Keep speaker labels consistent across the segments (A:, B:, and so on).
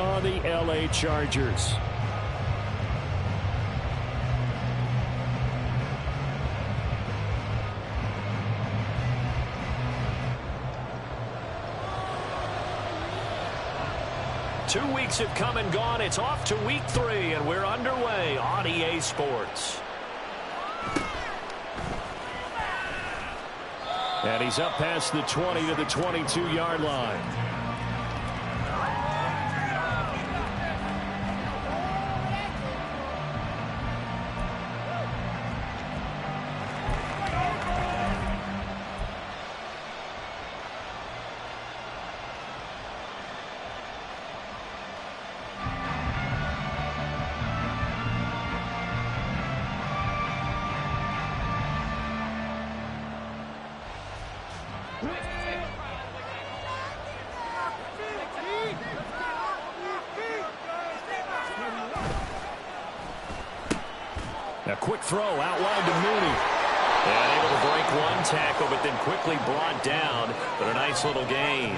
A: on the L.A. Chargers. Two weeks have come and gone. It's off to week 3, and we're underway on EA Sports. And he's up past the 20 to the 22-yard line. A quick throw out wide to Mooney. And able to break one tackle, but then quickly brought down. But a nice little gain.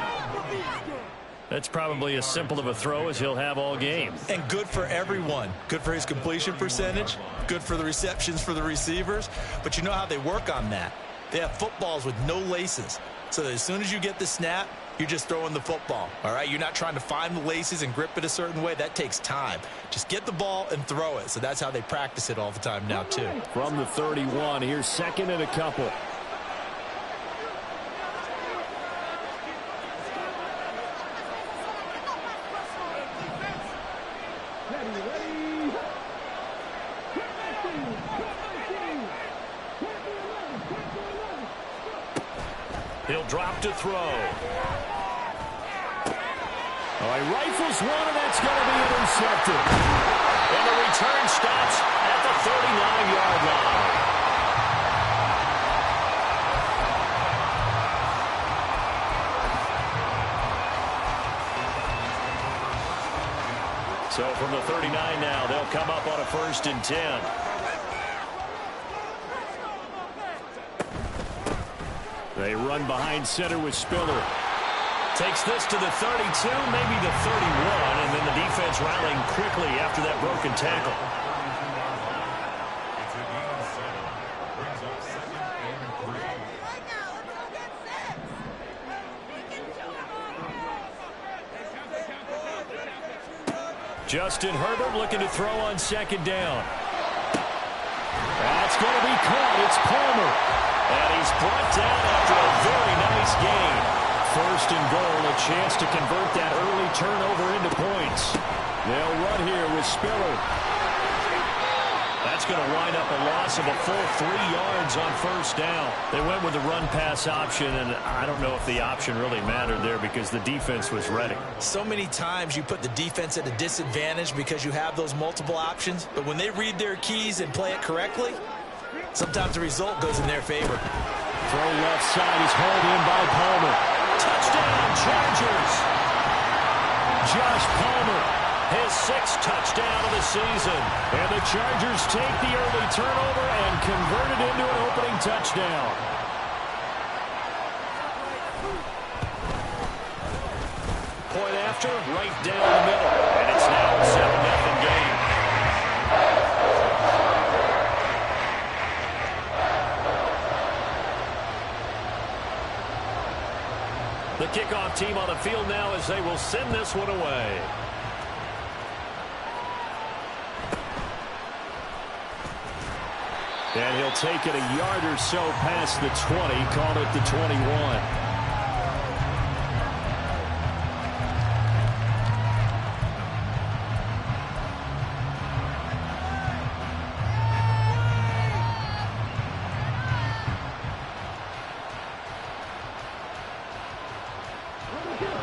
A: That's probably as simple of a throw as he'll have all game.
B: And good for everyone. Good for his completion percentage. Good for the receptions for the receivers. But you know how they work on that. They have footballs with no laces. So that as soon as you get the snap, you're just throwing the football. All right, you're not trying to find the laces and grip it a certain way. That takes time. Just get the ball and throw it. So that's how they practice it all the time now, too.
A: From the 31, here's second and a couple. He'll drop to throw. Oh, he rifles one, and that's going to be intercepted. And the return stops at the 39-yard line. So from the 39 now, they'll come up on a 1st and 10. They run behind center with Spiller. Takes this to the 32, maybe the 31, and then the defense rallying quickly after that broken tackle. Justin Herbert looking to throw on 2nd down. That's going to be caught. It's Palmer. And he's brought down after a very nice gain. 1st and goal, a chance to convert that early turnover into points. They'll run here with Spiller. That's going to wind up a loss of a full 3 yards on 1st down. They went with the run-pass option, and I don't know if the option really mattered there because the defense was ready.
B: So many times you put the defense at a disadvantage because you have those multiple options, but when they read their keys and play it correctly, sometimes the result goes in their favor.
A: Throw left side is hauled in by Palmer. Touchdown, Chargers. Josh Palmer, his 6th touchdown of the season. And the Chargers take the early turnover and convert it into an opening touchdown. Point after, right down the middle. And it's now a 7-0 game. The kickoff team on the field now as they will send this one away. And he'll take it a yard or so past the 20, call it the 21.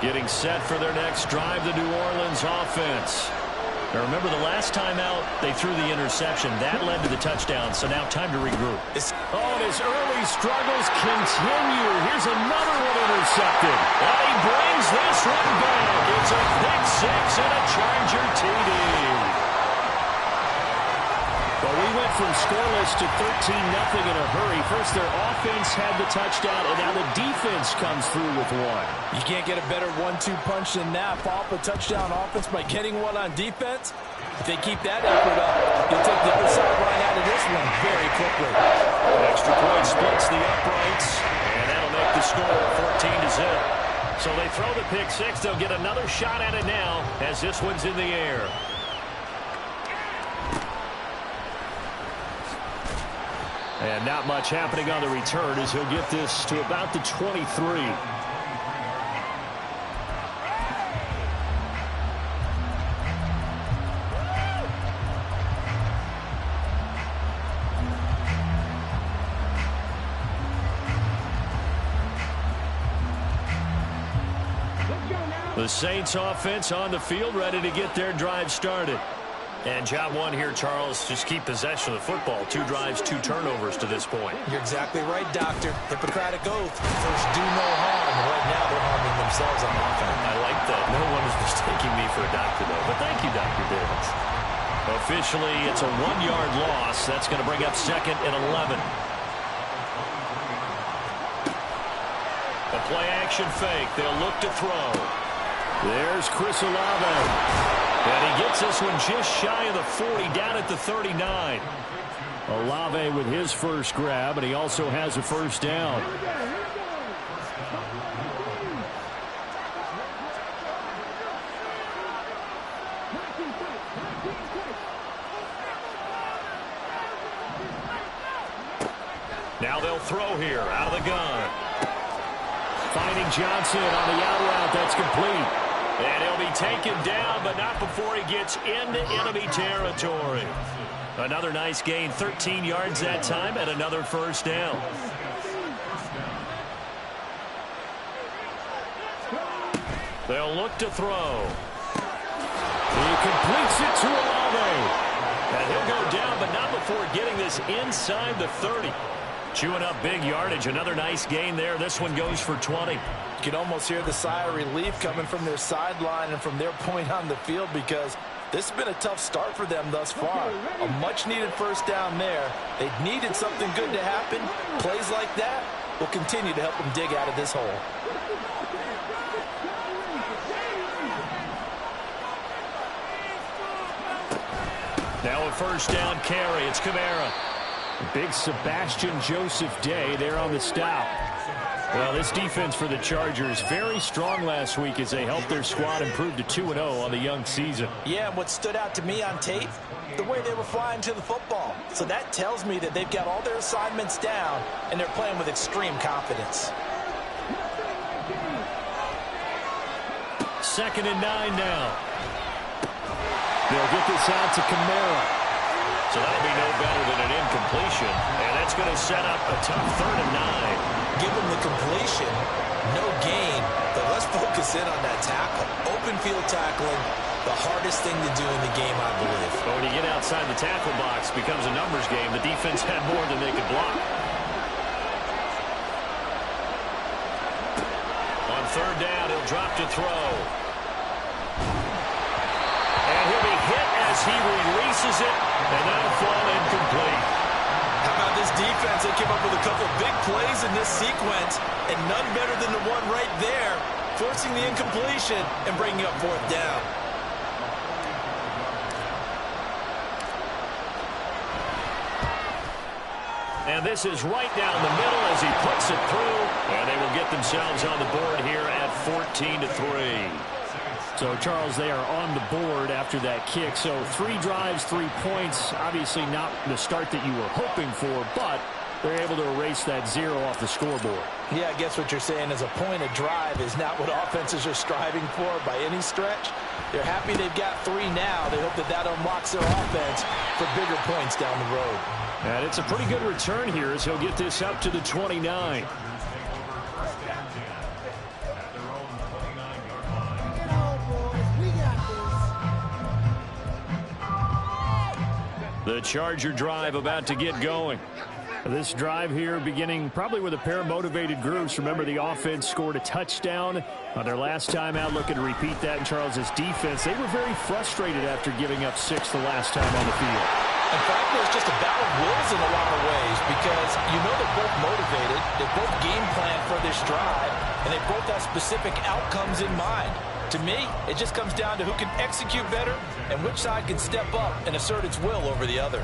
A: Getting set for their next drive, the New Orleans offense. Now remember, the last time out, they threw the interception. That led to the touchdown, so now time to regroup. And his early struggles continue. Here's another one intercepted. And he brings this one back. It's a pick 6 and a Charger TD. But we went for them scoreless to 13-0 in a hurry. First, their offense had the touchdown, and now the defense comes through with one.
B: You can't get a better 1-2 punch than that. Follow up a touchdown offense by getting one on defense. If they keep that effort up, you'll take the other sideline out of this one very quickly.
A: Extra point splits the uprights, and that'll make the score 14-0. So they throw the pick six. They'll get another shot at it now as this one's in the air. And not much happening on the return as he'll get this to about the 23. The Saints offense on the field, ready to get their drive started. And job one here, Charles, just keep possession of the football. 2 drives, 2 turnovers to this point.
B: You're exactly right, Doctor. Hippocratic oath. First, do no harm. And right now, they're harming themselves on offense.
A: I like that. No one is mistaking me for a doctor, though. But thank you, Dr. Davis. Officially, it's a 1-yard loss. That's going to bring up 2nd and 11. A play-action fake. They'll look to throw. There's Chris Olave. And he gets this one just shy of the 40, down at the 39. Olave with his first grab, and he also has a first down. Now they'll throw here out of the gun. Finding Johnson on the out route. That's complete. And he'll be taken down, but not before he gets into enemy territory. Another nice gain, 13 yards that time, and another first down. They'll look to throw. He completes it to Olave. And he'll go down, but not before getting this inside the 30. Chewing up big yardage. Another nice gain there. This one goes for 20.
B: You can almost hear the sigh of relief coming from their sideline and from their point on the field, because this has been a tough start for them thus far. A much-needed first down there. They needed something good to happen. Plays like that will continue to help them dig out of this hole.
A: Now a first down carry. It's Kamara. Big Sebastian Joseph Day there on the stop. Well, this defense for the Chargers, very strong last week as they helped their squad improve to 2-0 on the young season.
B: Yeah, and what stood out to me on tape, the way they were flying to the football. So that tells me that they've got all their assignments down, and they're playing with extreme confidence.
A: 2nd and 9 now. They'll get this out to Kamara. So that'll be no better than an incompletion. And that's going to set up a tough 3rd and 9.
B: Give them the completion, no gain, but let's focus in on that tackle. Open field tackling, the hardest thing to do in the game, I believe.
A: But when you get outside the tackle box, it becomes a numbers game. The defense had more than they could block. On 3rd down, he'll drop to throw. And he'll be hit as he releases it, and that'll fall incomplete.
B: How about this defense? They came up with a couple of big plays in this sequence, and none better than the one right there, forcing the incompletion and bringing up 4th down.
A: And this is right down the middle as he puts it through, and they will get themselves on the board here at 14-3. So, Charles, they are on the board after that kick. So 3 drives, 3 points. Obviously not the start that you were hoping for, but they're able to erase that 0 off the scoreboard.
B: Yeah, I guess what you're saying is a point of drive is not what offenses are striving for by any stretch. They're happy they've got 3 now. They hope that that unlocks their offense for bigger points down the road.
A: And it's a pretty good return here as he'll get this up to the 29. The Charger drive about to get going. This drive here beginning probably with a pair of motivated groups. Remember, the offense scored a touchdown on their last time out, looking to repeat that in Charles's defense. They were very frustrated after giving up 6 the last time on the field.
B: And frankly, it's just a battle of wills in a lot of ways because you know they're both motivated, they both game plan for this drive, and they both have specific outcomes in mind. To me, it just comes down to who can execute better and which side can step up and assert its will over the other.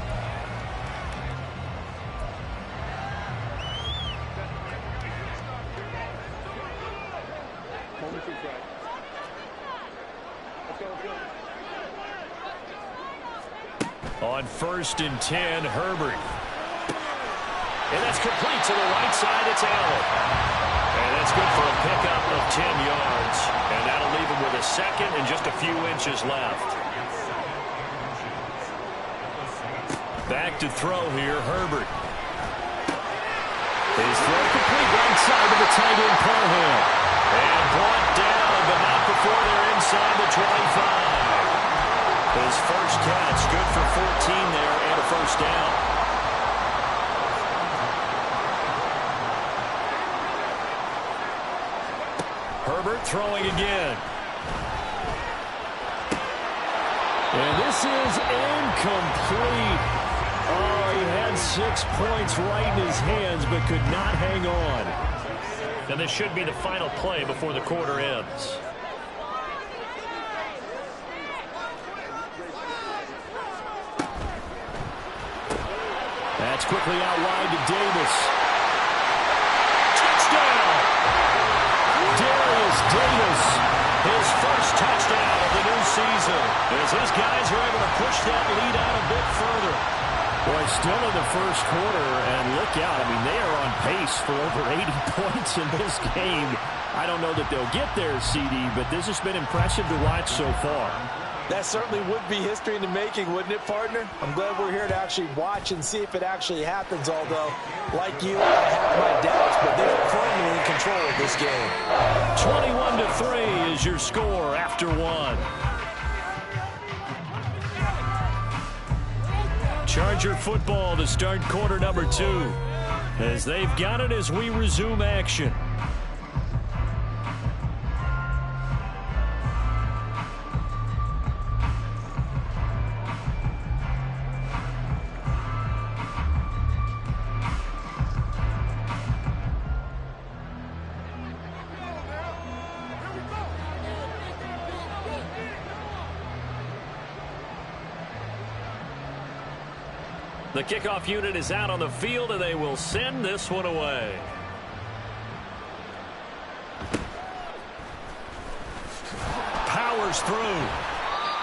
A: On 1st and 10, Herbert. And that's complete to the right side. It's Allen. And that's good for a pickup of 10 yards. And that'll leave him with a second and just a few inches left. Back to throw here, Herbert. His throw complete right side to the tight end, Parham. And brought down, but not before they're inside the 25. His first catch, good for 14 there and a first down. Herbert throwing again. And this is incomplete. Oh, he had 6 points right in his hands, but could not hang on. And this should be the final play before the quarter ends. That's quickly out wide to Davis. Touchdown! Darius Davis, his first touchdown of the new season, as his guys are able to push that lead out a bit further. Boy, still in the first quarter, and look out. I mean, they are on pace for over 80 points in this game. I don't know that they'll get there, CD, but this has been impressive to watch so far.
B: That certainly would be history in the making, wouldn't it, partner? I'm glad we're here to actually watch and see if it actually happens, although, like you, I have my doubts, but they're firmly in control of this game.
A: 21-3 is your score after one. Charger football to start quarter number 2, as they've got it as we resume action. The kickoff unit is out on the field, and they will send this one away. Powers through.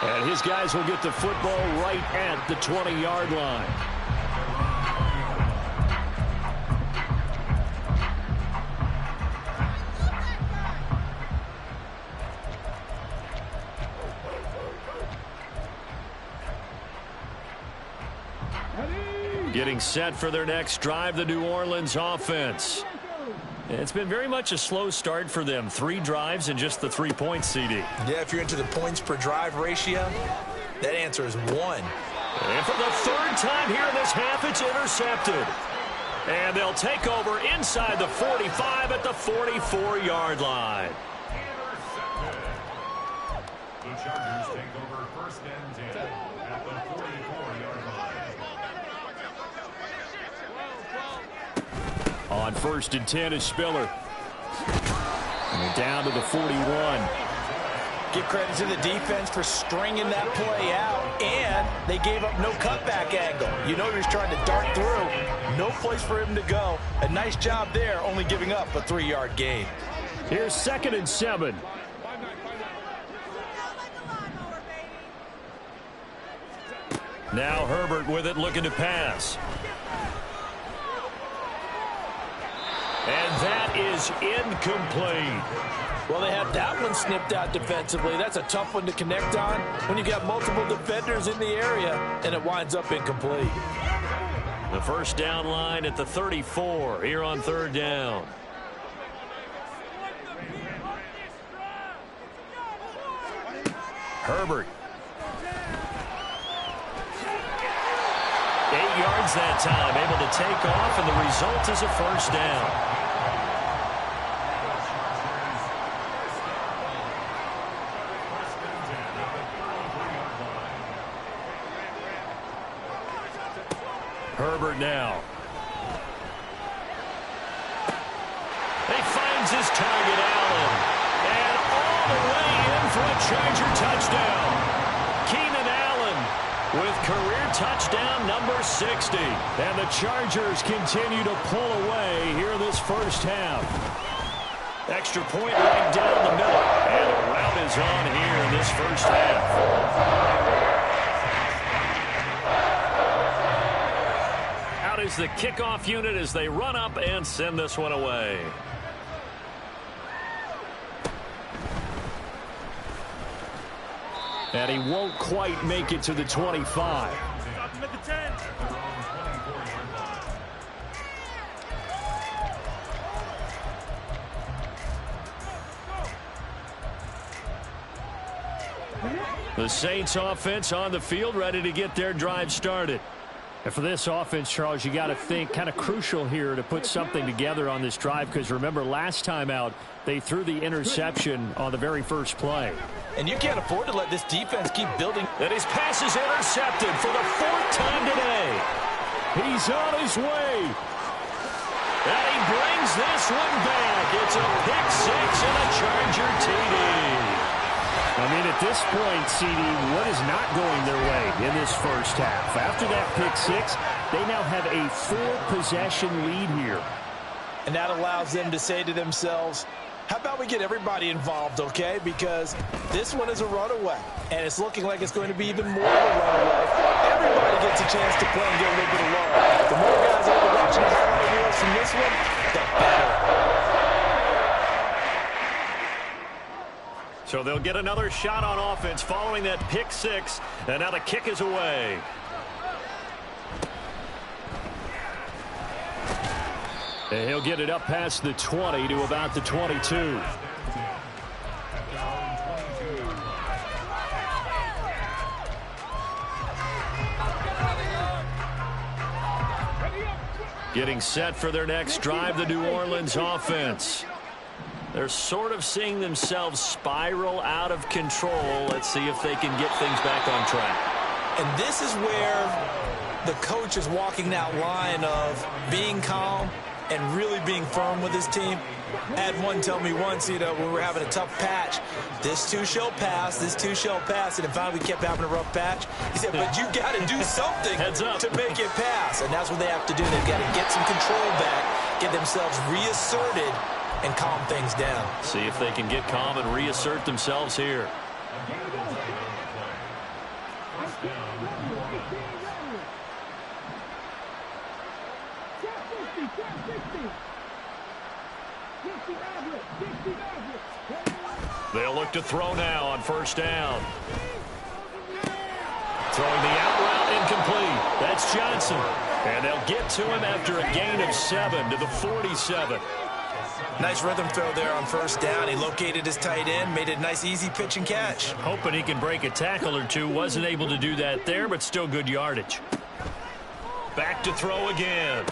A: And his guys will get the football right at the 20-yard line. Getting set for their next drive, the New Orleans offense. It's been very much a slow start for them. 3 drives and just the 3 points, CD.
B: Yeah, if you're into the points per drive ratio, that answer is 1.
A: And for the 3rd time here in this half, it's intercepted. And they'll take over inside the 45 at the 44-yard line.
C: The Chargers take over 1st and 10 at the 44-yard line.
A: On 1st and 10 is Spiller. And down to the 41.
B: Give credit to the defense for stringing that play out, and they gave up no cutback angle. You know he was trying to dart through. No place for him to go. A nice job there, only giving up a 3-yard gain.
A: Here's 2nd and 7. Now Herbert with it, looking to pass. And that is incomplete.
B: Well, they had that one snipped out defensively. That's a tough one to connect on when you got multiple defenders in the area, and it winds up incomplete.
A: The first down line at the 34 here on 3rd down. Herbert. 8 yards that time, able to take off, and the result is a first down. Herbert now. He finds his target, Allen. And all the way in for a Charger touchdown. Keenan Allen with career touchdown number 60. And the Chargers continue to pull away here this first half. Extra point right down the middle. And a rout is on here in this first half. Out is the kickoff unit as they run up and send this one away. And he won't quite make it to the 25.
C: Stop him at the 10.
A: The Saints offense on the field, ready to get their drive started. And for this offense, Charles, you got to think kind of crucial here to put something together on this drive, because remember last time out they threw the interception on the very first play.
B: And you can't afford to let this defense keep building.
A: And his pass is intercepted for the 4th time today. He's on his way. And he brings this one back. It's a pick six and a Charger TD. I mean, at this point, CD, what is not going their way in this first half? After that pick six, they now have a 4-possession lead here.
B: And that allows them to say to themselves, how about we get everybody involved, okay? Because this one is a runaway, and it's looking like it's going to be even more of a runaway. Everybody gets a chance to play and get a little bit of love. The more guys that are watching the highlight reels from this one, the better.
A: So they'll get another shot on offense following that pick six, and now the kick is away. And he'll get it up past the 20 to about the 22. Getting set for their next drive, the New Orleans offense. They're sort of seeing themselves spiral out of control. Let's see if they can get things back on track.
B: And this is where the coach is walking that line of being calm and really being firm with his team. I had one tell me once, when we were having a tough patch, this too shall pass, this too shall pass. And finally we kept having a rough patch. He said, but you got to do something to make it pass. And that's what they have to do. They've got to get some control back, get themselves reasserted, and calm things down.
A: See if they can get calm and reassert themselves here. They'll look to throw now on first down. Throwing the out route incomplete. That's Johnson. And they'll get to him after a gain of 7 to the 47.
B: Nice rhythm throw there on first down. He located his tight end, made it a nice easy pitch and catch.
A: Hoping he can break a tackle or two. Wasn't able to do that there, but still good yardage. Back to throw again.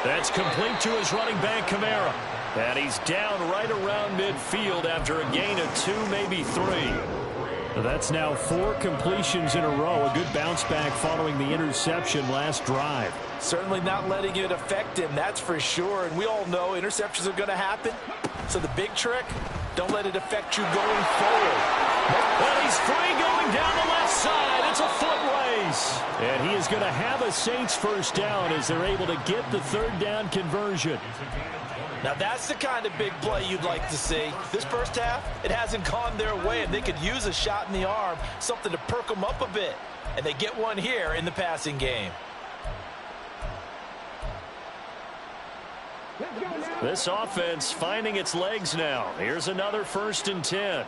A: That's complete to his running back, Kamara. And he's down right around midfield after a gain of 2, maybe 3. That's now 4 completions in a row. A good bounce back following the interception last drive.
B: Certainly not letting it affect him, that's for sure. And we all know interceptions are going to happen. So the big trick, don't let it affect you going forward.
A: Well, he's free going down the left side. It's a foot race. And he is going to have a Saints first down as they're able to get the 3rd down conversion.
B: Now that's the kind of big play you'd like to see. This first half, it hasn't gone their way, and they could use a shot in the arm, something to perk them up a bit. And they get one here in the passing game.
A: This offense finding its legs now. Here's another 1st and 10.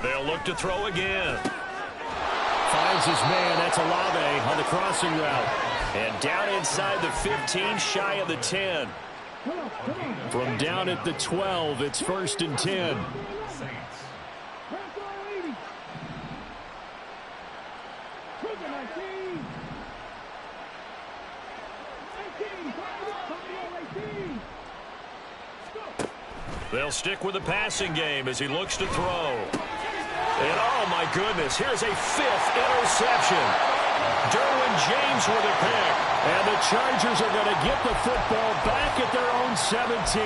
A: They'll look to throw again. Finds his man. That's Olave on the crossing route. And down inside the 15, shy of the 10. From down at the 12, it's 1st and 10. They'll stick with the passing game as he looks to throw. And, oh, my goodness, here's a 5th interception. Derwin James with a pick. And the Chargers are going to get the football back at their own 17.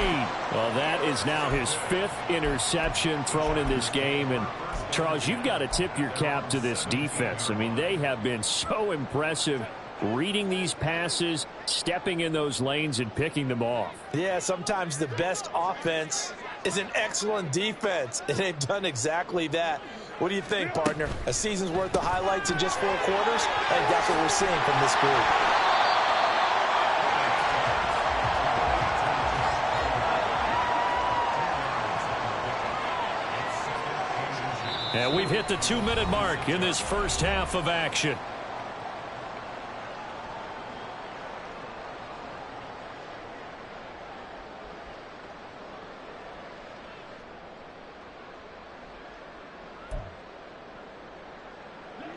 A: Well, that is now his 5th interception thrown in this game. And, Charles, you've got to tip your cap to this defense. I mean, they have been so impressive reading these passes, stepping in those lanes, and picking them off.
B: Yeah, sometimes the best offense is an excellent defense, and they've done exactly that. What do you think, partner? A season's worth of highlights in just 4 quarters? I think that's what we're seeing from this group.
A: And we've hit the 2-minute mark in this first half of action.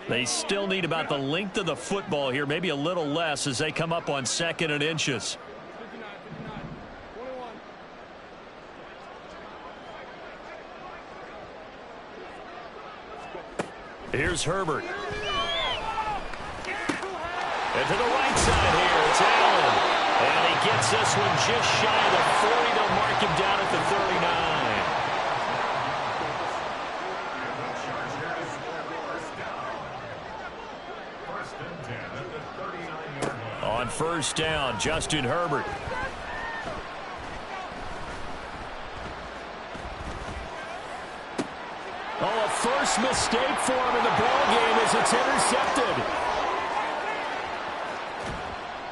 A: They still need about the length of the football here, maybe a little less as they come up on 2nd and inches. Here's Herbert. And to the right side here, it's Allen. And he gets this one just shy of the 40. They'll mark him down at the 39. On first down, Justin Herbert. Oh, a first mistake for him in the ballgame as it's intercepted.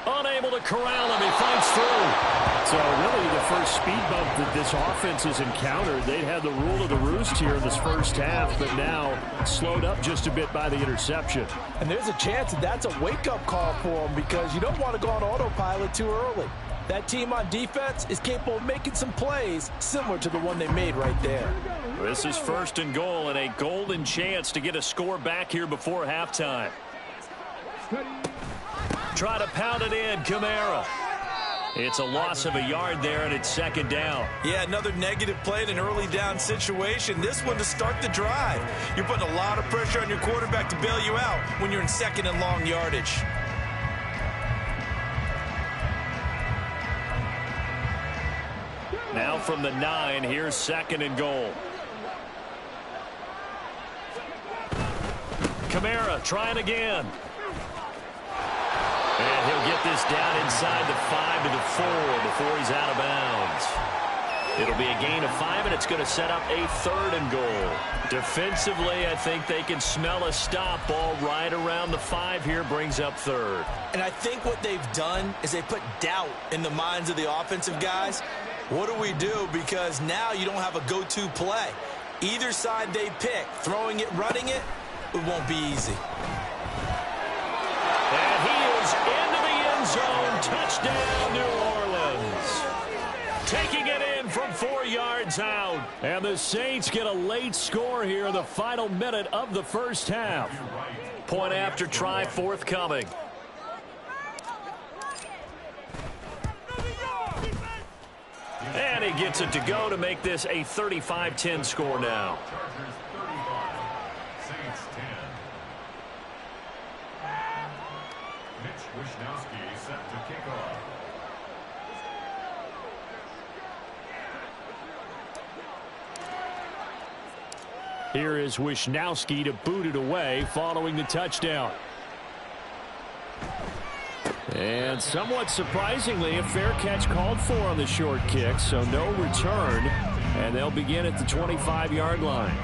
A: Unable to corral him, he fights through. So really the first speed bump that this offense has encountered. They'd had the rule of the roost here in this first half, but now slowed up just a bit by the interception.
B: And there's a chance that that's a wake-up call for them because you don't want to go on autopilot too early. That team on defense is capable of making some plays similar to the one they made right there.
A: This is 1st and goal and a golden chance to get a score back here before halftime. Try to pound it in, Kamara. It's a loss of a yard there, and it's 2nd down.
B: Yeah, another negative play in an early down situation. This one to start the drive. You're putting a lot of pressure on your quarterback to bail you out when you're in 2nd and long yardage.
A: Now from the 9, here's 2nd and goal. Kamara trying again. And he'll get this down inside the 5 to the 4 before he's out of bounds. It'll be a gain of 5, and it's going to set up a 3rd and goal. Defensively, I think they can smell a stop. Ball right around the 5 here, brings up 3rd.
B: And I think what they've done is they put doubt in the minds of the offensive guys. What do we do? Because now you don't have a go-to play. Either side they pick, throwing it, running it, it won't be easy.
A: And he is into the end zone. Touchdown, New Orleans. Taking it in from 4 yards out. And the Saints get a late score here in the final minute of the first half. Point after try forthcoming. And he gets it to go to make this a 35-10 score now. Here is Wishnowsky to boot it away following the touchdown. And somewhat surprisingly, a fair catch called for on the short kick, so no return, and they'll begin at the 25-yard line.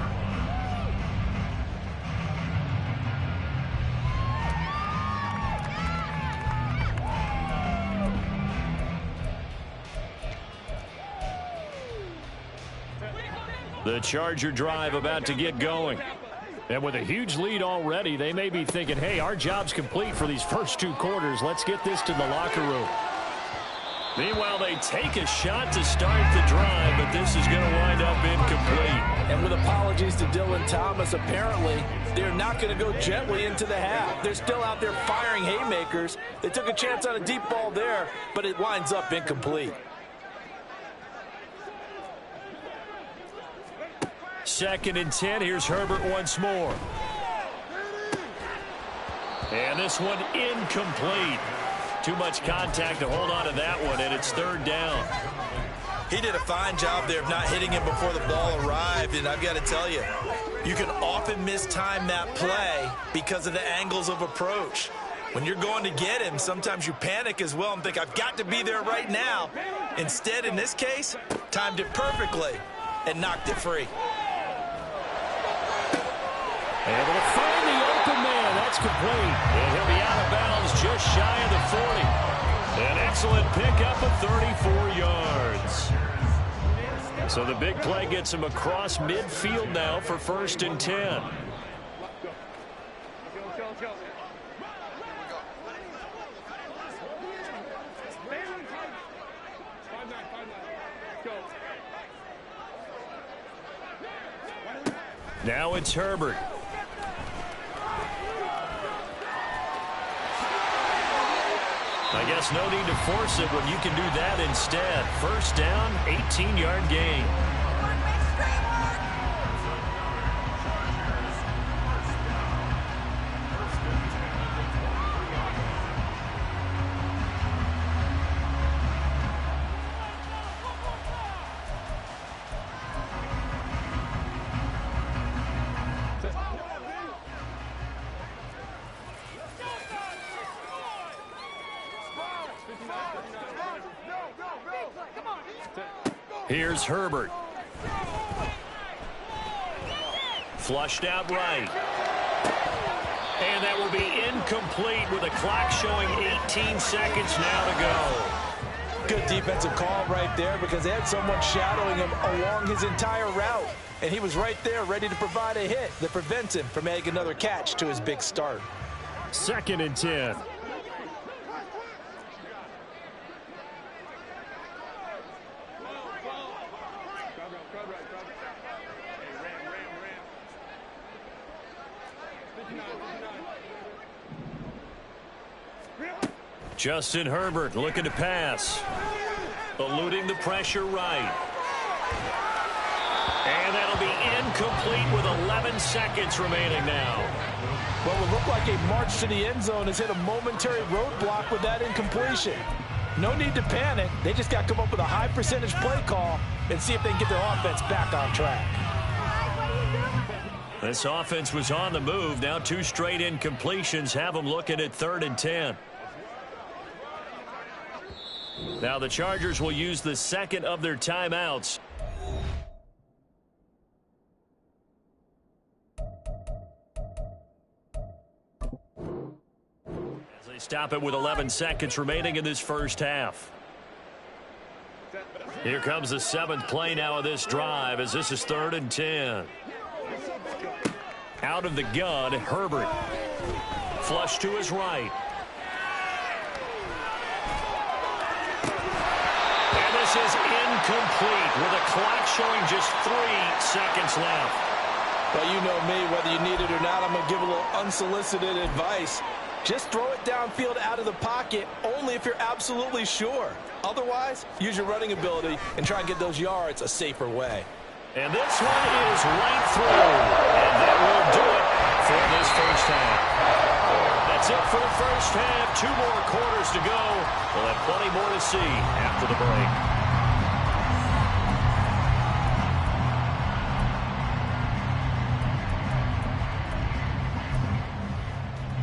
A: The Charger drive about to get going. And with a huge lead already, they may be thinking, hey, our job's complete for these first 2 quarters. Let's get this to the locker room. Meanwhile, they take a shot to start the drive, but this is going to wind up incomplete.
B: And with apologies to Dylan Thomas, apparently they're not going to go gently into the half. They're still out there firing haymakers. They took a chance on a deep ball there, but it winds up incomplete.
A: 2nd and 10. Here's Herbert once more. And this one incomplete. Too much contact to hold on to that one, and it's 3rd down.
B: He did a fine job there of not hitting him before the ball arrived, and I've got to tell you, you can often mistime that play because of the angles of approach. When you're going to get him, sometimes you panic as well and think, I've got to be there right now. Instead, in this case, timed it perfectly and knocked it free.
A: Able to find the open man. That's complete. And he'll be out of bounds just shy of the 40. An excellent pickup of 34 yards. So the big play gets him across midfield now for 1st and 10. Now it's Herbert. I guess no need to force it when you can do that instead. 1st down, 18-yard gain. Here's Herbert. Flushed out right. And that will be incomplete with a clock showing 18 seconds now to go.
D: Good defensive call right there because they had someone shadowing him along his entire route. And he was right there ready to provide a hit that prevents him from making another catch to his big start.
A: 2nd and 10. Justin Herbert looking to pass. Eluding the pressure right. And that'll be incomplete with 11 seconds remaining now.
D: What would look like a march to the end zone has hit a momentary roadblock with that incompletion. No need to panic. They just got to come up with a high percentage play call and see if they can get their offense back on track.
A: This offense was on the move. Now 2 straight incompletions have them looking at 3rd and 10. Now the Chargers will use the 2nd of their timeouts. As they stop it with 11 seconds remaining in this first half. Here comes the 7th play now of this drive as this is 3rd and 10. Out of the gun, Herbert. Flush to his right. This is incomplete with a clock showing just 3 seconds left.
D: Well, you know me, whether you need it or not, I'm going to give a little unsolicited advice. Just throw it downfield out of the pocket only if you're absolutely sure. Otherwise, use your running ability and try and get those yards a safer way.
A: And this one is right through. And that will do it for this first half. That's it for the first half. 2 more quarters to go. We'll have plenty more to see after the break.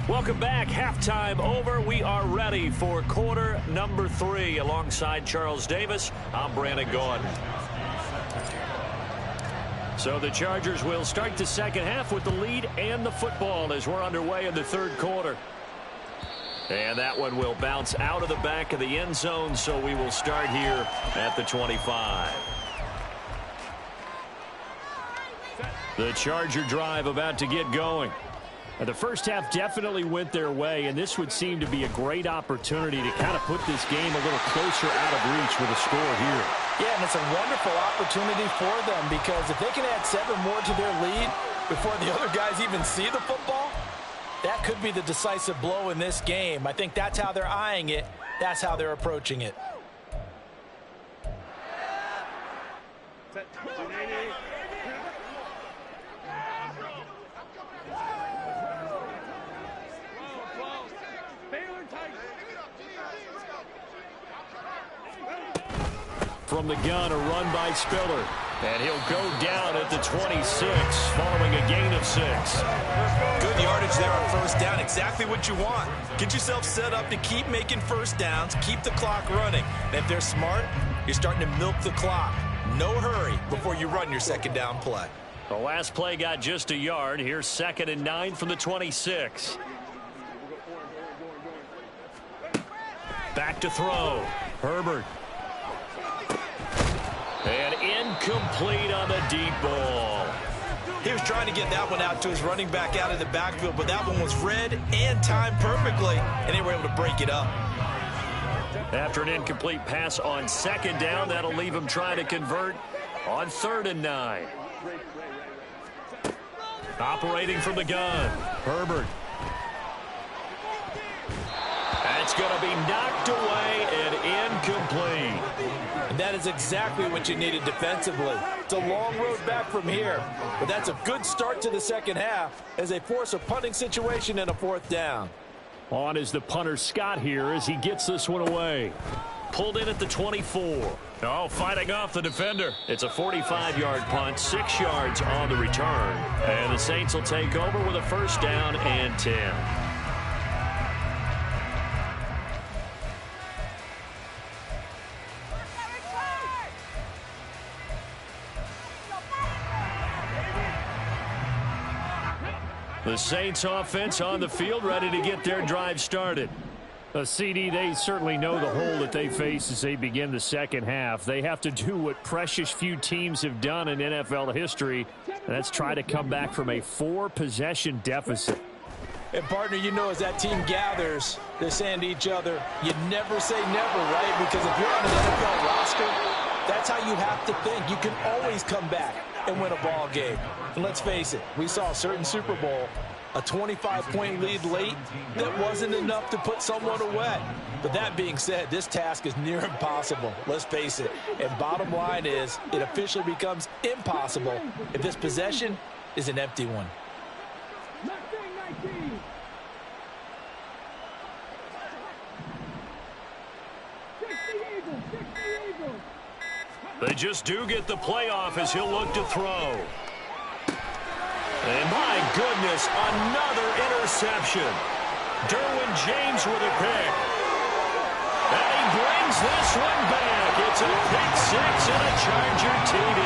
A: Welcome back. Halftime over. We are ready for quarter number 3. Alongside Charles Davis, I'm Brandon Gaudin. So the Chargers will start the second half with the lead and the football as we're underway in the 3rd quarter. And that one will bounce out of the back of the end zone, so we will start here at the 25. The Charger drive about to get going. The first half definitely went their way, and this would seem to be a great opportunity to kind of put this game a little closer out of reach with a score here.
D: Yeah, and it's a wonderful opportunity for them because if they can add 7 more to their lead before the other guys even see the football, that could be the decisive blow in this game. I think that's how they're eyeing it. That's how they're approaching it.
A: From the gun, a run by Spiller. And he'll go down at the 26, following a gain of 6.
B: Good yardage there on first down. Exactly what you want. Get yourself set up to keep making first downs, keep the clock running. And if they're smart, you're starting to milk the clock. No hurry before you run your second down play.
A: The last play got just a yard. Here's 2nd and 9 from the 26. Back to throw. Herbert. And incomplete on the deep ball.
B: He was trying to get that one out to his running back out of the backfield, but that one was read and timed perfectly, and they were able to break it up.
A: After an incomplete pass on 2nd down, that'll leave him trying to convert on 3rd and 9. Operating from the gun, Herbert. That's going to be knocked away and incomplete.
D: And that is exactly what you needed defensively. It's a long road back from here, but that's a good start to the second half as they force a punting situation and a 4th down.
A: On is the punter Scott here as he gets this one away. Pulled in at the 24. Oh, fighting off the defender. It's a 45-yard punt, 6 yards on the return. And the Saints will take over with a 1st down and 10. The Saints offense on the field, ready to get their drive started. CD, they certainly know the hole that they face as they begin the second half. They have to do what precious few teams have done in NFL history, and that's try to come back from a 4-possession deficit.
D: And, partner, you know, as that team gathers, they're saying to each other, you never say never, right? Because if you're on an NFL roster, that's how you have to think. You can always come back and win a ball game. And let's face it, we saw a certain Super Bowl, a 25-point lead late that wasn't enough to put someone away. But that being said, this task is near impossible. Let's face it. And bottom line is, it officially becomes impossible if this possession is an empty one.
A: They just do get the playoff as he'll look to throw. And my goodness, another interception. Derwin James with a pick. And he brings this one back. It's a pick 6 and a Charger TD.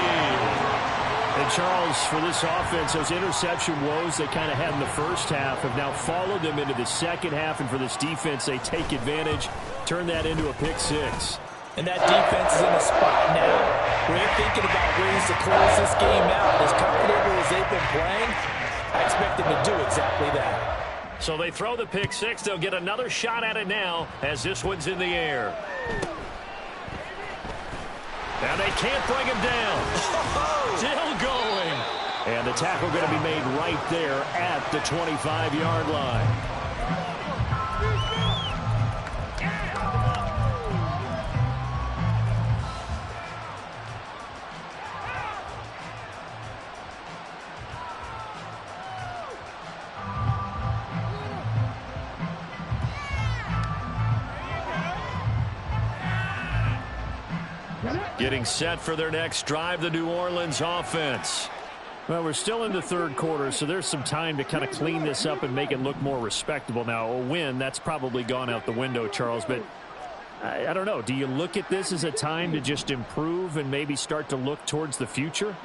A: And Charles, for this offense, those interception woes they kind of had in the first half have now followed them into the second half. And for this defense, they take advantage, turn that into a pick 6.
D: And that defense is in a spot now where they're thinking about ways to close this game out. As comfortable as they've been playing, I expect them to do exactly that.
A: So they throw the pick 6. They'll get another shot at it now as this one's in the air. And they can't bring him down. Still going. And the tackle going to be made right there at the 25-yard line. Getting set for their next drive, the New Orleans offense. Well, we're still in the third quarter, so there's some time to kind of clean this up and make it look more respectable. Now, a win, that's probably gone out the window, Charles, but I don't know. Do you look at this as a time to just improve and maybe start to look towards the future?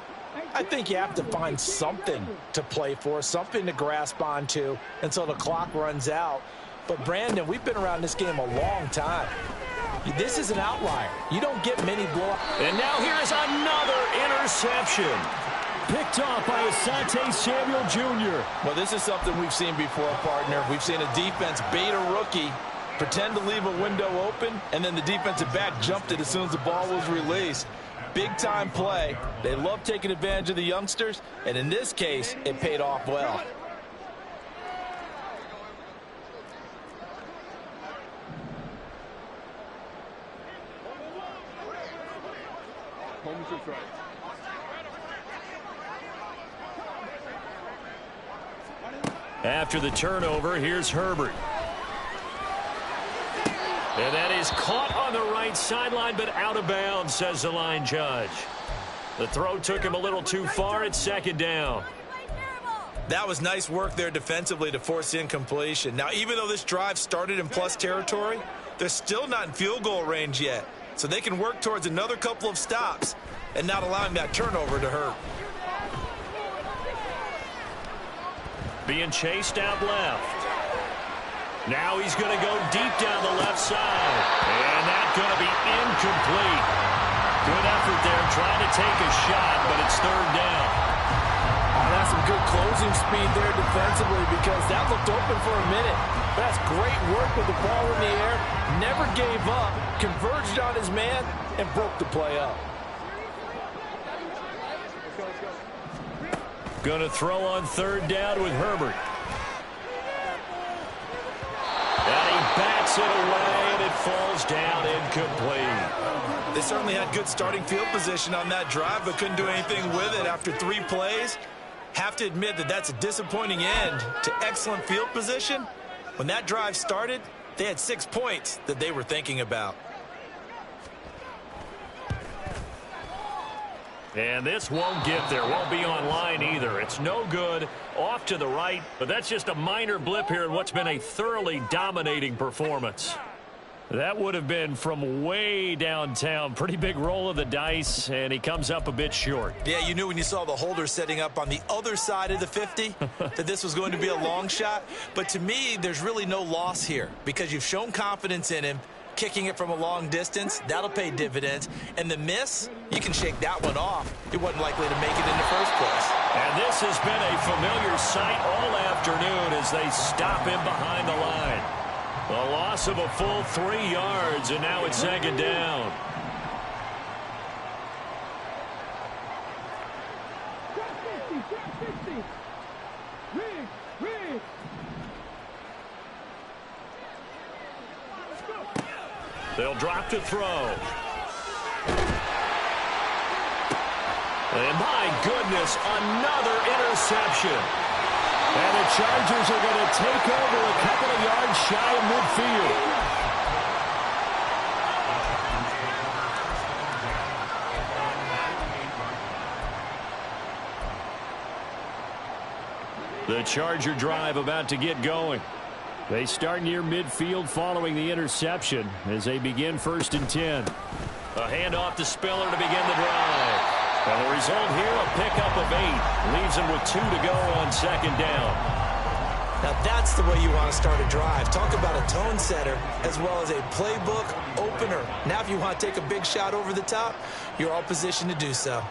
D: I think you have to find something to play for, something to grasp onto until the clock runs out. But, Brandon, we've been around this game a long time. This is an outlier. You don't get many blowouts.
A: And now here's another interception. Picked off by Asante Samuel Jr.
D: Well, this is something we've seen before, partner. We've seen a defense bait a rookie, pretend to leave a window open, and then the defensive back jumped it as soon as the ball was released. Big-time play. They love taking advantage of the youngsters, and in this case, it paid off well.
A: After the turnover, here's Herbert. And that is caught on the right sideline, but out of bounds, says the line judge. The throw took him a little too far at second down.
B: That was nice work there defensively to force incompletion. Now, even though this drive started in plus territory, they're still not in field goal range yet. So they can work towards another couple of stops and not allowing that turnover to hurt.
A: Being chased out left. Now he's going to go deep down the left side. And that's going to be incomplete. Good effort there trying to take a shot, but it's third down.
D: Oh, that's some good closing speed there defensively because that looked open for a minute. That's great work with the ball in the air. Never gave up, converged on his man, and broke the play up.
A: Going to throw on third down with Herbert. And he bats it away, and it falls down incomplete.
B: They certainly had good starting field position on that drive, but couldn't do anything with it after 3 plays. Have to admit that that's a disappointing end to excellent field position. When that drive started, they had 6 points that they were thinking about.
A: And this won't get there. Won't be on line either. It's no good. Off to the right. But that's just a minor blip here in what's been a thoroughly dominating performance. That would have been from way downtown. Pretty big roll of the dice, and he comes up a bit short.
B: Yeah, you knew when you saw the holder setting up on the other side of the 50 that this was going to be a long shot. But to me, there's really no loss here because you've shown confidence in him. Kicking it from a long distance, that'll pay dividends. And the miss, you can shake that one off. It wasn't likely to make it in the first place.
A: And this has been a familiar sight all afternoon as they stop him behind the line. A loss of a full 3 yards, and now it's second down. They'll drop to throw. And my goodness, another interception. And the Chargers are going to take over a couple of yards shy of midfield. The Charger drive about to get going. They start near midfield following the interception as they begin 1st and 10. A handoff to Spiller to begin the drive. And the result here, a pickup of 8. Leaves them with 2 to go on second down.
B: Now that's the way you want to start a drive. Talk about a tone setter as well as a playbook opener. Now if you want to take a big shot over the top, you're all positioned to do so.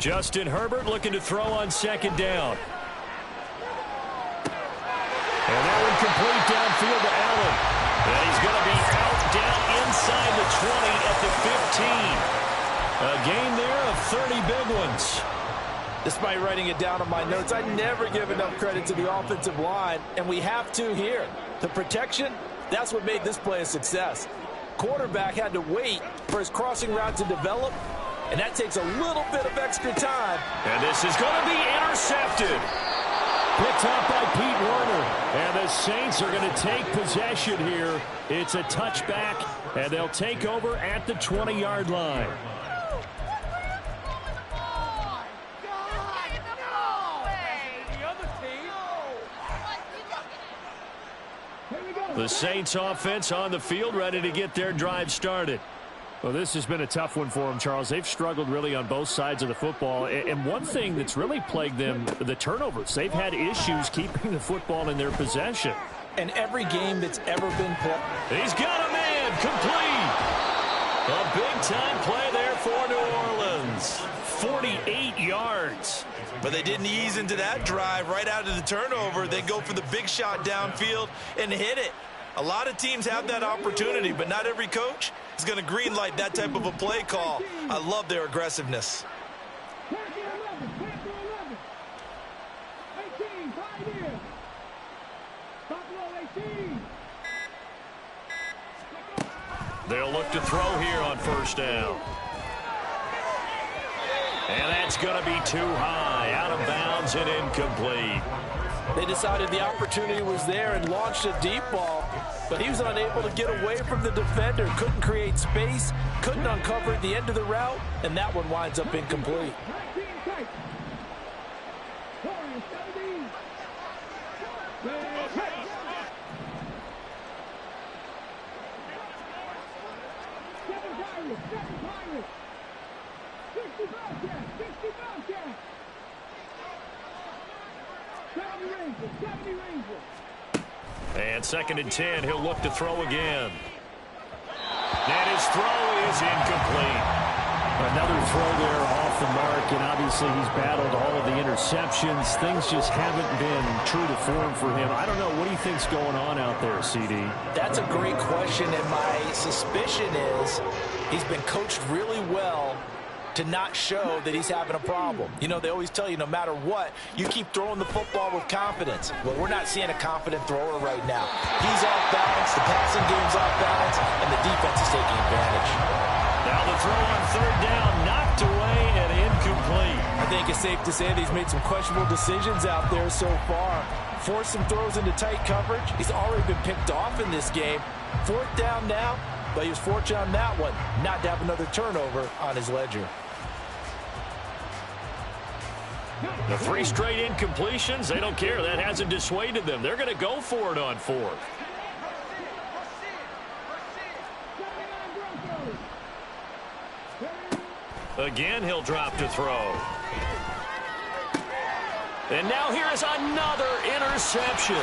A: Justin Herbert looking to throw on second down. And that one complete downfield to Allen. And he's going to be out down inside the 20 at the 15. A gain there of 30 big ones.
D: Despite writing it down on my notes, I never give enough credit to the offensive line, and we have to here. The protection, that's what made this play a success. Quarterback had to wait for his crossing route to develop, and that takes a little bit of extra time.
A: And this is going to be intercepted. Picked up by Pete Werner. And the Saints are going to take possession here. It's a touchback, and they'll take over at the 20-yard line. The Saints offense on the field ready to get their drive started. Well, this has been a tough one for them, Charles. They've struggled really on both sides of the football. And one thing that's really plagued them, the turnovers. They've had issues keeping the football in their possession.
D: And every game that's ever been played.
A: He's got a man complete. A big-time play there for New Orleans. 48 yards.
B: But they didn't ease into that drive right out of the turnover. They go for the big shot downfield and hit it. A lot of teams have that opportunity, but not every coach is going to green light that type of a play call. I love their aggressiveness.
A: They'll look to throw here on first down. And that's going to be too high, out of bounds and incomplete.
D: They decided the opportunity was there and launched a deep ball, but he was unable to get away from the defender, couldn't create space, couldn't uncover the end of the route, and that one winds up incomplete.
A: And 2nd and 10, he'll look to throw again. And his throw is incomplete.
E: Another throw there off the mark, and obviously he's battled all of the interceptions. Things just haven't been true to form for him. I don't know. What do you think's going on out there, CD?
D: That's a great question, and my suspicion is he's been coached really well to not show that he's having a problem. You know, they always tell you no matter what, you keep throwing the football with confidence. Well, we're not seeing a confident thrower right now. He's off balance, the passing game's off balance, and the defense is taking advantage.
A: Now the throw on 3rd down, knocked away and incomplete.
D: I think it's safe to say that he's made some questionable decisions out there so far. Forced some throws into tight coverage. He's already been picked off in this game. 4th down now, but he was fortunate on that one not to have another turnover on his ledger.
A: The 3 straight incompletions, they don't care. That hasn't dissuaded them. They're going to go for it on 4th. Again, he'll drop to throw. And now here is another interception.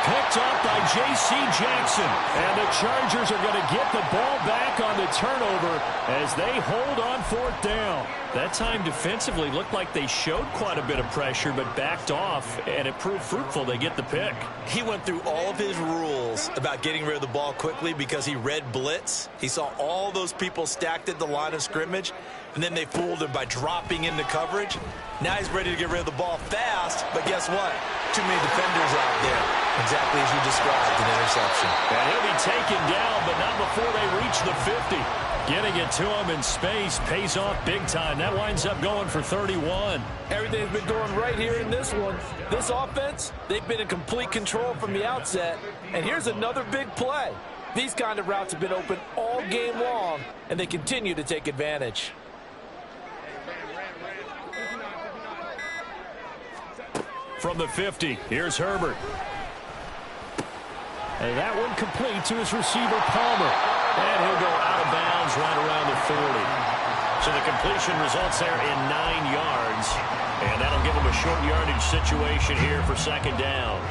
A: Picked up by J.C. Jackson. And the Chargers are going to get the ball back on the turnover as they hold on 4th down. That time defensively looked like they showed quite a bit of pressure but backed off, and it proved fruitful. They get the pick.
B: He went through all of his rules about getting rid of the ball quickly because he read blitz. He saw all those people stacked at the line of scrimmage, and then they fooled him by dropping into coverage. Now he's ready to get rid of the ball fast, but guess what? Too many defenders out there. Exactly as you described, an interception.
A: And he'll be taken down, but not before they reach the 50. Getting it to him in space pays off big time. That winds up going for 31.
D: Everything's been going right here in this one. This offense, they've been in complete control from the outset. And here's another big play. These kind of routes have been open all game long, and they continue to take advantage.
A: From the 50, here's Herbert.
E: And that one complete to his receiver, Palmer.
A: And he'll go out of bounds right around the 40. So the completion results there in 9 yards. And that'll give him a short yardage situation here for 2nd down.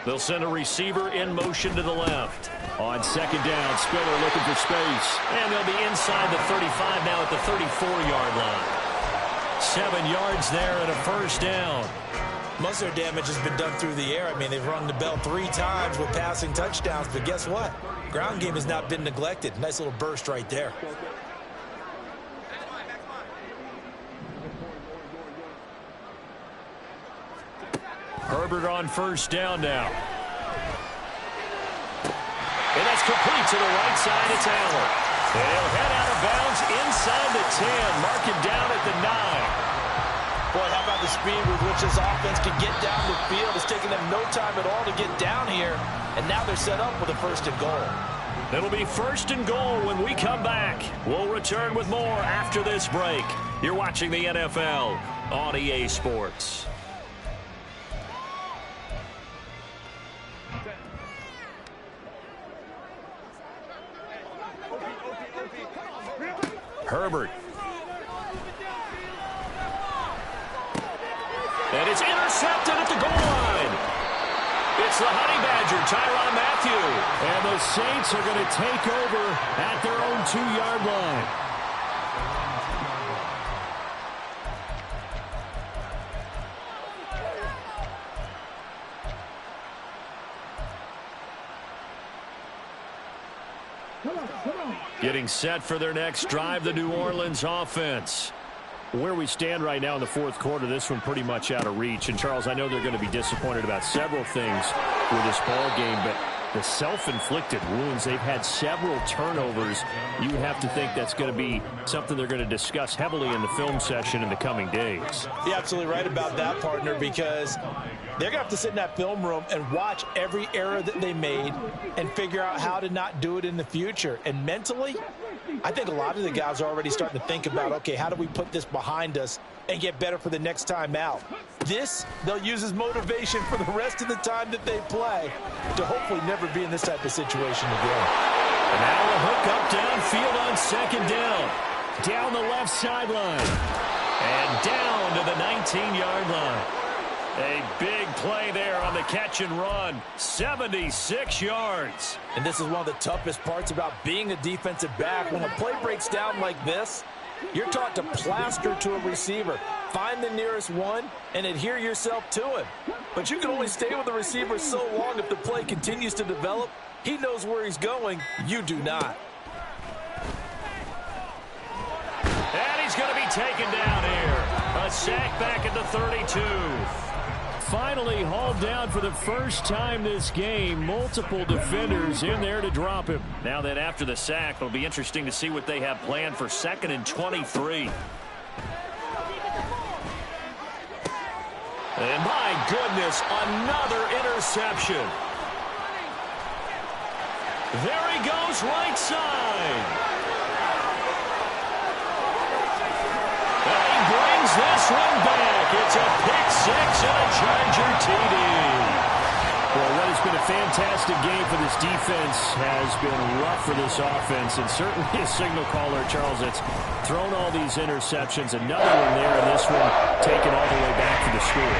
A: They'll send a receiver in motion to the left.
E: On 2nd down, Spiller looking for space.
A: And they'll be inside the 35 now at the 34-yard line. 7 yards there and a 1st down.
B: Most of their damage has been done through the air. I mean, they've rung the bell 3 times with passing touchdowns, but guess what? Ground game has not been neglected. Nice little burst right there.
A: Herbert on 1st down now. And that's complete to the right side. It's Allen. And he'll head out of bounds inside the 10. Mark him down at the 9.
D: Boy, how about the speed with which this offense can get down the field? It's taken them no time at all to get down here. And now they're set up with a 1st and goal.
A: It'll be 1st and goal when we come back. We'll return with more after this break. You're watching the NFL on EA Sports. Herbert. And it's intercepted at the goal line. It's the Honey Badger, Tyrann Mathieu.
E: And the Saints are going to take over at their own 2-yard line.
A: Getting set for their next drive, the New Orleans offense.
E: Where we stand right now in the 4th quarter, this one pretty much out of reach. And, Charles, I know they're going to be disappointed about several things with this ball game, but The self-inflicted wounds. They've had several turnovers. You would have to think that's going to be something they're going to discuss heavily in the film session in the coming days.
D: You're absolutely right about that, partner, because they're going to have to sit in that film room and watch every error that they made and figure out how to not do it in the future. And mentally, I think a lot of the guys are already starting to think about, okay, how do we put this behind us and get better for the next time out? This, they'll use as motivation for the rest of the time that they play to hopefully never be in this type of situation again.
A: And now a hook up downfield on second down. Down the left sideline. And down to the 19-yard line. A big play there on the catch and run. 76 yards.
D: And this is one of the toughest parts about being a defensive back. When a play breaks down like this, you're taught to plaster to a receiver. Find the nearest one and adhere yourself to him. But you can only stay with the receiver so long if the play continues to develop. He knows where he's going. You do not.
A: And he's going to be taken down here. A sack back at the 32.
E: Finally hauled down for the first time this game. Multiple defenders in there to drop him.
A: Now then, after the sack, it'll be interesting to see what they have planned for 2nd and 23. And my goodness, another interception. There he goes, right side. And he brings this one back. It's a pick six and a Charger TD.
E: Well, what has been a fantastic game for this defense has been rough for this offense, and certainly a signal caller, Charles, that's thrown all these interceptions. Another one there, and this one taken all the way back to the score.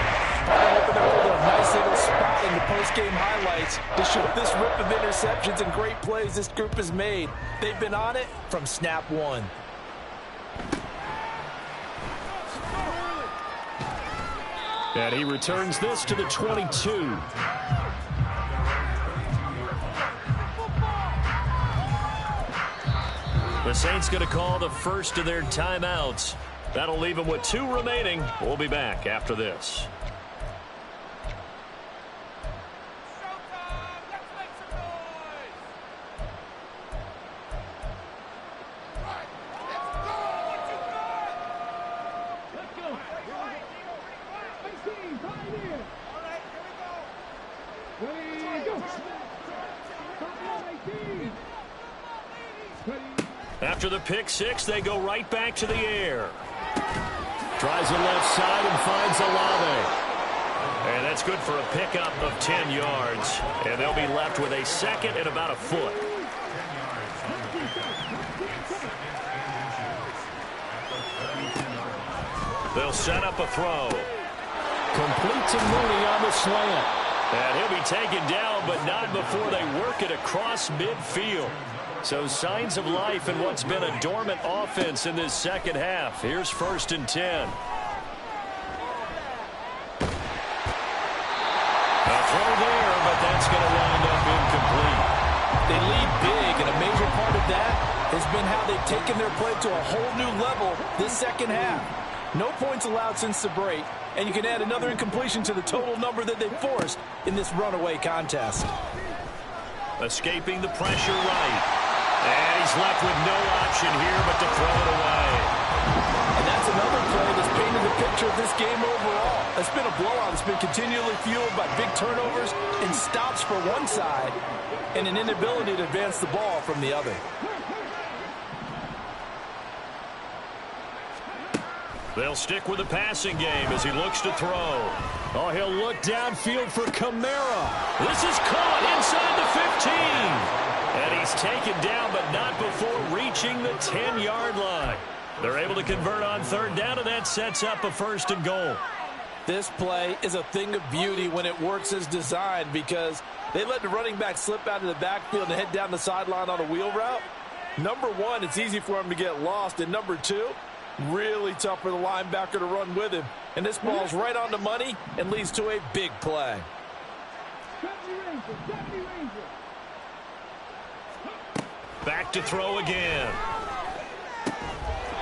D: I hope they'll put a nice little spot in the post-game highlights to show this rip of interceptions and great plays this group has made. They've been on it from snap one.
E: And he returns this to the 22.
A: The Saints going to call the first of their timeouts. That'll leave them with 2 remaining. We'll be back after this. After the pick six, they go right back to the air.
E: Tries the left side and finds Olave.
A: And that's good for a pickup of 10 yards. And they'll be left with a 2nd and about a foot. They'll set up a throw.
E: Complete to Mooney on the slant.
A: And he'll be taken down, but not before they work it across midfield. So signs of life in what's been a dormant offense in this second half. Here's 1st and 10. A throw there, but that's going to wind up incomplete.
D: They lead big, and a major part of that has been how they've taken their play to a whole new level this second half. No points allowed since the break, and you can add another incompletion to the total number that they forced in this runaway contest.
A: Escaping the pressure right. And he's left with no option here but to throw it away.
D: And that's another play that's painted the picture of this game overall. It's been a blowout. It's been continually fueled by big turnovers and stops for one side and an inability to advance the ball from the other.
A: They'll stick with the passing game as he looks to throw.
E: Oh, he'll look downfield for Kamara.
A: This is caught inside the 15. And he's taken down, but not before reaching the 10-yard line. They're able to convert on 3rd down, and that sets up a 1st and goal.
D: This play is a thing of beauty when it works as designed because they let the running back slip out of the backfield and head down the sideline on a wheel route. Number one, it's easy for him to get lost. And number two, really tough for the linebacker to run with him. And this ball's right on the money and leads to a big play.
A: Back to throw again.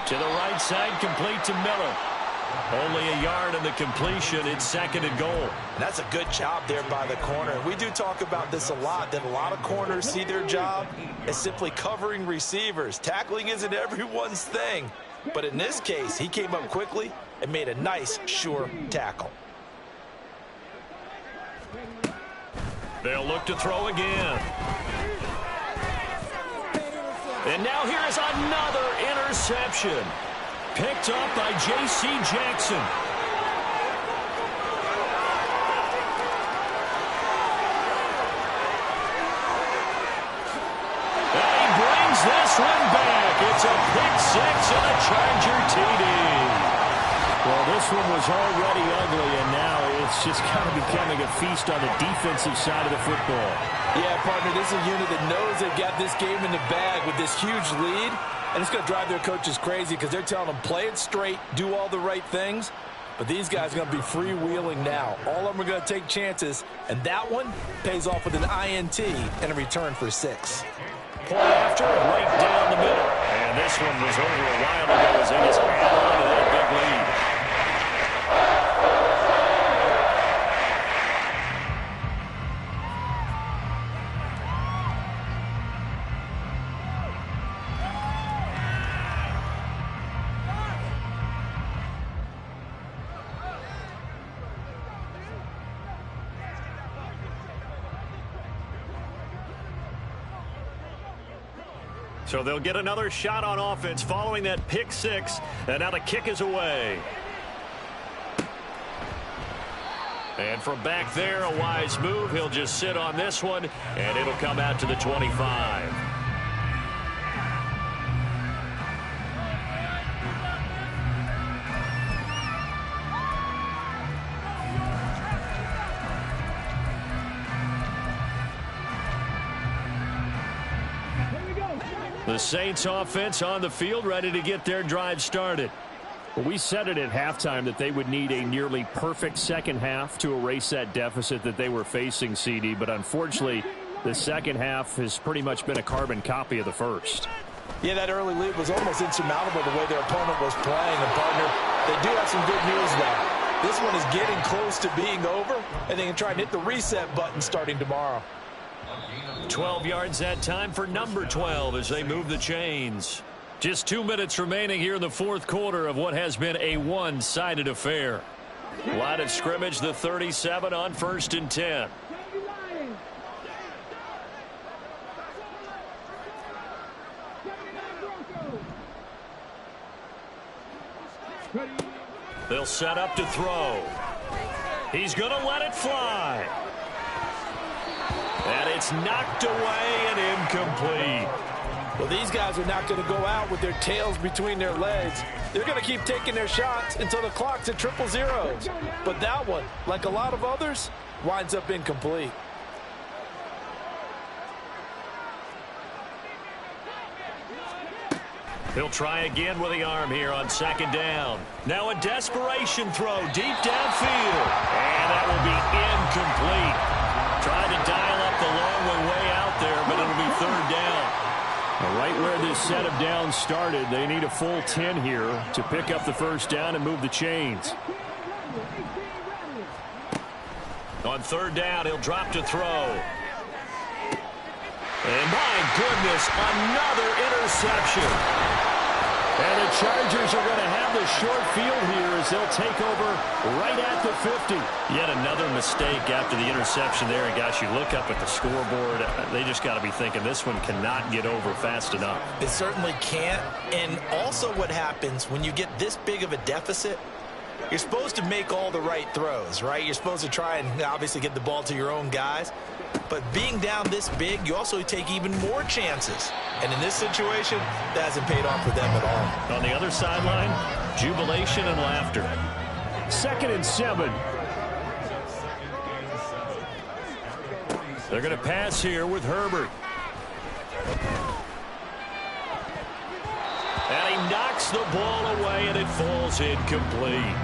A: To the right side, complete to Miller. Only a yard in the completion. It's 2nd and goal.
D: And that's a good job there by the corner. We do talk about this a lot, that a lot of corners see their job as simply covering receivers. Tackling isn't everyone's thing. But in this case, he came up quickly and made a nice, sure tackle.
A: They'll look to throw again. And now here is another interception. Picked up by J.C. Jackson. And he brings this one back. It's a pick 6 and a Charger TD.
E: Well, this one was already ugly, and now it's just kind of becoming a feast on the defensive side of the football.
D: Yeah, partner, this is a unit that knows they've got this game in the bag with this huge lead, and it's going to drive their coaches crazy because they're telling them, play it straight, do all the right things. But these guys are going to be freewheeling now. All of them are going to take chances, and that one pays off with an INT and a return for 6.
A: Point after, right down the middle. And this one was over a while ago as they just add on to that big lead. So they'll get another shot on offense following that pick 6. And now the kick is away. And from back there, a wise move. He'll just sit on this one, and it'll come out to the 25. The Saints offense on the field, ready to get their drive started.
E: Well, we said it at halftime that they would need a nearly perfect second half to erase that deficit that they were facing, CD. But unfortunately, the second half has pretty much been a carbon copy of the first.
D: Yeah, that early lead was almost insurmountable the way their opponent was playing. And, partner, they do have some good news now. This one is getting close to being over, and they can try and hit the reset button starting tomorrow.
A: 12 yards that time for number 12 as they move the chains. Just 2 minutes remaining here in the fourth quarter of what has been a one-sided affair. Line of scrimmage, the 37 on 1st and 10. They'll set up to throw. He's going to let it fly. And it's knocked away and incomplete.
D: Well, these guys are not going to go out with their tails between their legs. They're going to keep taking their shots until the clock's at 000. But that one, like a lot of others, winds up incomplete.
A: He'll try again with the arm here on 2nd down. Now a desperation throw deep downfield. And that will be incomplete. Trying to dial up the long one way out there, but it'll be 3rd down.
E: Right where this set of downs started, they need a full 10 here to pick up the 1st down and move the chains.
A: On 3rd down, he'll drop to throw. And my goodness, another interception.
E: And the Chargers are going to have the short field here as they'll take over right at the 50.
A: Yet another mistake after the interception there. And gosh, you look up at the scoreboard, they just got to be thinking this one cannot get over fast enough.
D: It certainly can't. And also what happens when you get this big of a deficit, you're supposed to make all the right throws, right? You're supposed to try and obviously get the ball to your own guys. But being down this big, you also take even more chances. And in this situation, that hasn't paid off for them at all.
A: On the other sideline, jubilation and laughter.
E: 2nd and 7.
A: They're going to pass here with Herbert. And he knocks the ball away, and it falls incomplete.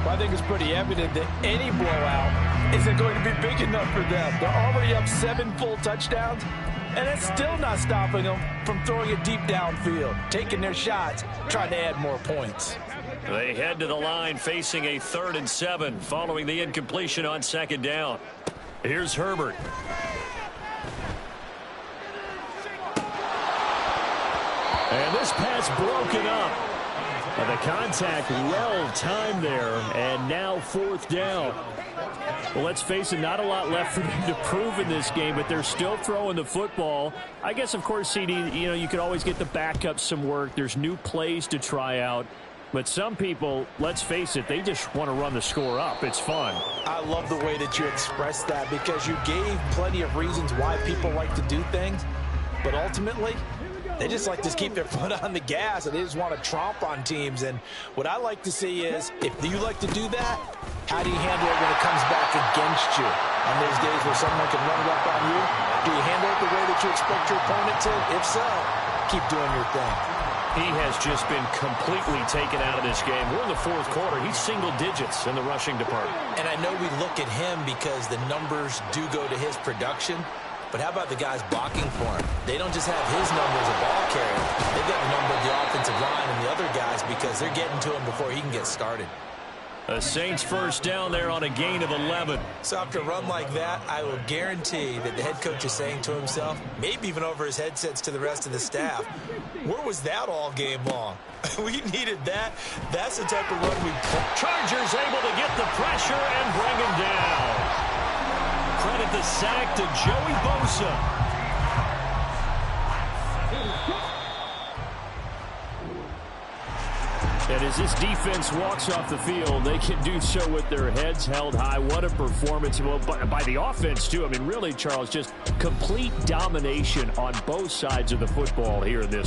D: Well, I think it's pretty evident that any blowout isn't going to be big enough for them. They're already up 7 full touchdowns, and it's still not stopping them from throwing it deep downfield, taking their shots, trying to add more points.
A: They head to the line facing a 3rd and 7 following the incompletion on 2nd down. Here's Herbert.
E: And this pass broken up. The contact well timed there, and now 4th down. Well, let's face it, not a lot left for them to prove in this game, but they're still throwing the football. I guess, of course, CD, you could always get the backup some work. There's new plays to try out. But some people, let's face it, they just want to run the score up. It's fun.
D: I love the way that you expressed that because you gave plenty of reasons why people like to do things. But ultimately, they just like to keep their foot on the gas, and they just want to tromp on teams. And what I like to see is, if you like to do that, how do you handle it when it comes back against you? On those days where someone can run it up on you, do you handle it the way that you expect your opponent to? If so, keep doing your thing.
A: He has just been completely taken out of this game. We're in the 4th quarter. He's single digits in the rushing department.
D: And I know we look at him because the numbers do go to his production. But how about the guys blocking for him? They don't just have his number as a ball carrier. They've got the number of the offensive line and the other guys because they're getting to him before he can get started.
A: The Saints 1st down there on a gain of 11.
D: So after a run like that, I will guarantee that the head coach is saying to himself, maybe even over his headsets to the rest of the staff, where was that all game long? We needed that. That's the type of run we...
A: Chargers able to get the pressure and bring him down. Credit the sack to Joey Bosa.
E: And as this defense walks off the field, they can do so with their heads held high. What a performance. Well, by the offense, too. I mean, really, Charles, just complete domination on both sides of the football here in this